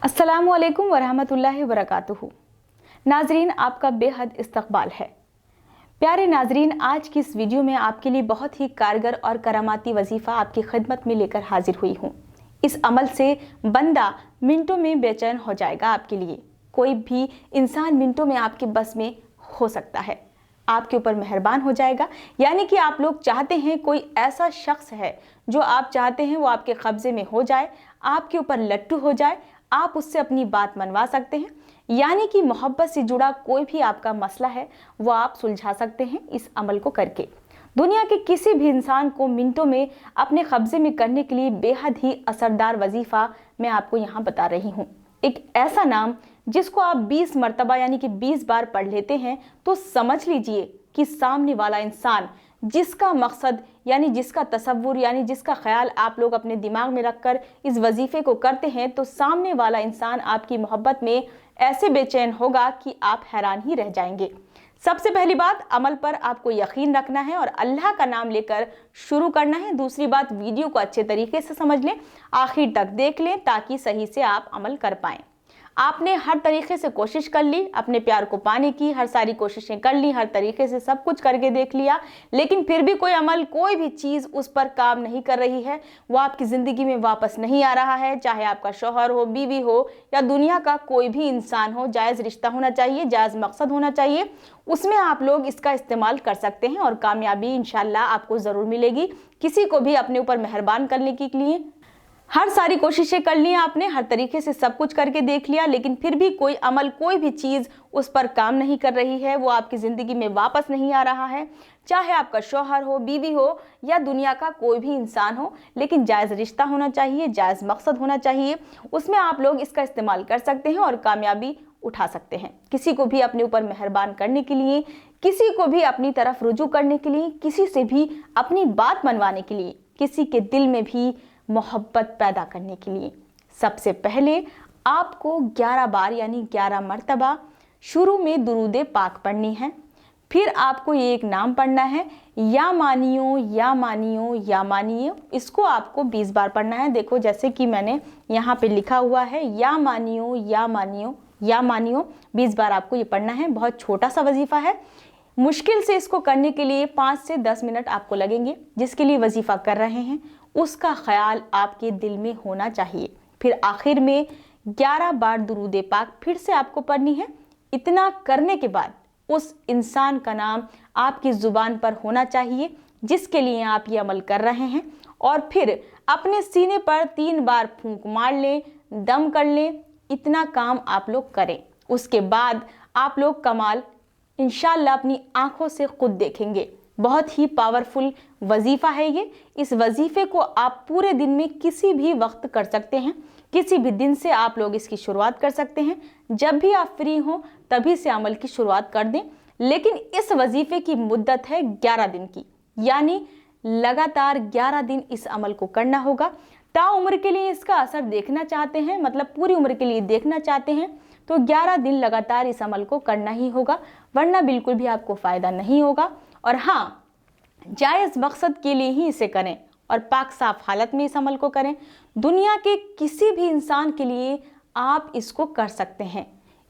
अस्सलामुअलैकुम वरहमतुल्लाहि वबरकातुहू। नाजरीन, आपका बेहद इस्तकबाल है। प्यारे नाजरीन, आज की इस वीडियो में आपके लिए बहुत ही कारगर और करामाती वजीफ़ा आपकी खिदमत में लेकर हाजिर हुई हूँ। इस अमल से बंदा मिनटों में बेचैन हो जाएगा। आपके लिए कोई भी इंसान मिनटों में आपके बस में हो सकता है, आपके ऊपर मेहरबान हो जाएगा। यानी कि आप लोग चाहते हैं कोई ऐसा शख्स है जो आप चाहते हैं वो आपके कब्जे में हो जाए, आपके ऊपर लट्टू हो जाए, आप उससे अपनी बात मनवा सकते हैं। यानी कि मोहब्बत से जुड़ा कोई भी आपका मसला है वो आप सुलझा सकते हैं इस अमल को करके। दुनिया के किसी भी इंसान को मिनटों में अपने कब्जे में करने के लिए बेहद ही असरदार वजीफ़ा मैं आपको यहाँ बता रही हूँ। एक ऐसा नाम जिसको आप 20 मरतबा यानी कि 20 बार पढ़ लेते हैं तो समझ लीजिए कि सामने वाला इंसान जिसका मकसद यानी जिसका तसव्वुर यानी जिसका ख्याल आप लोग अपने दिमाग में रखकर इस वजीफे को करते हैं, तो सामने वाला इंसान आपकी मोहब्बत में ऐसे बेचैन होगा कि आप हैरान ही रह जाएंगे। सबसे पहली बात, अमल पर आपको यकीन रखना है और अल्लाह का नाम लेकर शुरू करना है। दूसरी बात, वीडियो को अच्छे तरीके से समझ लें, आखिर तक देख लें ताकि सही से आप अमल कर पाएं। आपने हर तरीके से कोशिश कर ली, अपने प्यार को पाने की हर सारी कोशिशें कर ली, हर तरीके से सब कुछ करके देख लिया, लेकिन फिर भी कोई अमल, कोई भी चीज़ उस पर काम नहीं कर रही है, वो आपकी ज़िंदगी में वापस नहीं आ रहा है। चाहे आपका शौहर हो, बीवी हो या दुनिया का कोई भी इंसान हो, जायज़ रिश्ता होना चाहिए, जायज़ मकसद होना चाहिए, उसमें आप लोग इसका इस्तेमाल कर सकते हैं और कामयाबी इंशाल्लाह आपको ज़रूर मिलेगी। किसी को भी अपने ऊपर मेहरबान करने के लिए हर सारी कोशिशें कर ली आपने, हर तरीके से सब कुछ करके देख लिया, लेकिन फिर भी कोई अमल, कोई भी चीज़ उस पर काम नहीं कर रही है, वो आपकी ज़िंदगी में वापस नहीं आ रहा है। चाहे आपका शौहर हो, बीवी हो या दुनिया का कोई भी इंसान हो, लेकिन जायज़ रिश्ता होना चाहिए, जायज़ मकसद होना चाहिए, उसमें आप लोग इसका इस्तेमाल कर सकते हैं और कामयाबी उठा सकते हैं। किसी को भी अपने ऊपर मेहरबान करने के लिए, किसी को भी अपनी तरफ रुजू करने के लिए, किसी से भी अपनी बात मनवाने के लिए, किसी के दिल में भी मोहब्बत पैदा करने के लिए सबसे पहले आपको 11 बार यानी 11 मरतबा शुरू में दुरूद पाक पढ़नी है। फिर आपको ये एक नाम पढ़ना है, या मानियो या मानियो या मानियो। इसको आपको 20 बार पढ़ना है। देखो जैसे कि मैंने यहाँ पे लिखा हुआ है, या मानियो या मानियो या मानियो। 20 बार आपको ये पढ़ना है। बहुत छोटा सा वजीफ़ा है, मुश्किल से इसको करने के लिए 5 से 10 मिनट आपको लगेंगे। जिसके लिए वजीफ़ा कर रहे हैं उसका ख्याल आपके दिल में होना चाहिए। फिर आखिर में 11 बार दुरूद पाक फिर से आपको पढ़नी है। इतना करने के बाद उस इंसान का नाम आपकी ज़ुबान पर होना चाहिए जिसके लिए आप ये अमल कर रहे हैं, और फिर अपने सीने पर 3 बार फूंक मार लें, दम कर लें। इतना काम आप लोग करें, उसके बाद आप लोग कमाल इंशाअल्लाह अपनी आंखों से खुद देखेंगे। बहुत ही पावरफुल वजीफ़ा है ये। इस वजीफ़े को आप पूरे दिन में किसी भी वक्त कर सकते हैं, किसी भी दिन से आप लोग इसकी शुरुआत कर सकते हैं। जब भी आप फ्री हों तभी से अमल की शुरुआत कर दें, लेकिन इस वजीफ़े की मुद्दत है 11 दिन की, यानी लगातार 11 दिन इस अमल को करना होगा। ताउम्र के लिए इसका असर देखना चाहते हैं, मतलब पूरी उम्र के लिए देखना चाहते हैं, तो 11 दिन लगातार इस अमल को करना ही होगा, वरना बिल्कुल भी आपको फ़ायदा नहीं होगा। और हाँ, जायज़ मकसद के लिए ही इसे करें और पाक साफ हालत में इस अमल को करें। दुनिया के किसी भी इंसान के लिए आप इसको कर सकते हैं।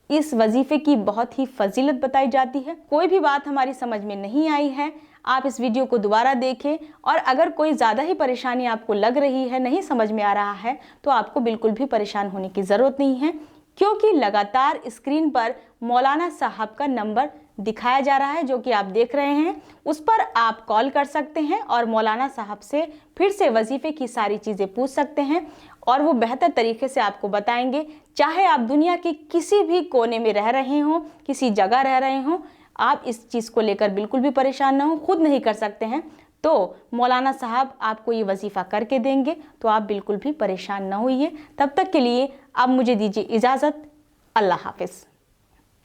इस वजीफ़े की बहुत ही फजीलत बताई जाती है। कोई भी बात हमारी समझ में नहीं आई है, आप इस वीडियो को दोबारा देखें, और अगर कोई ज़्यादा ही परेशानी आपको लग रही है, नहीं समझ में आ रहा है, तो आपको बिल्कुल भी परेशान होने की ज़रूरत नहीं है, क्योंकि लगातार स्क्रीन पर मौलाना साहब का नंबर दिखाया जा रहा है जो कि आप देख रहे हैं। उस पर आप कॉल कर सकते हैं और मौलाना साहब से फिर से वजीफ़े की सारी चीज़ें पूछ सकते हैं और वो बेहतर तरीके से आपको बताएंगे। चाहे आप दुनिया के किसी भी कोने में रह रहे हों, किसी जगह रह रहे हों, आप इस चीज़ को लेकर बिल्कुल भी परेशान ना हो। खुद नहीं कर सकते हैं तो मौलाना साहब आपको ये वजीफ़ा करके देंगे, तो आप बिल्कुल भी परेशान ना होइए। तब तक के लिए अब मुझे दीजिए इजाज़त। अल्लाह हाफ़िज़।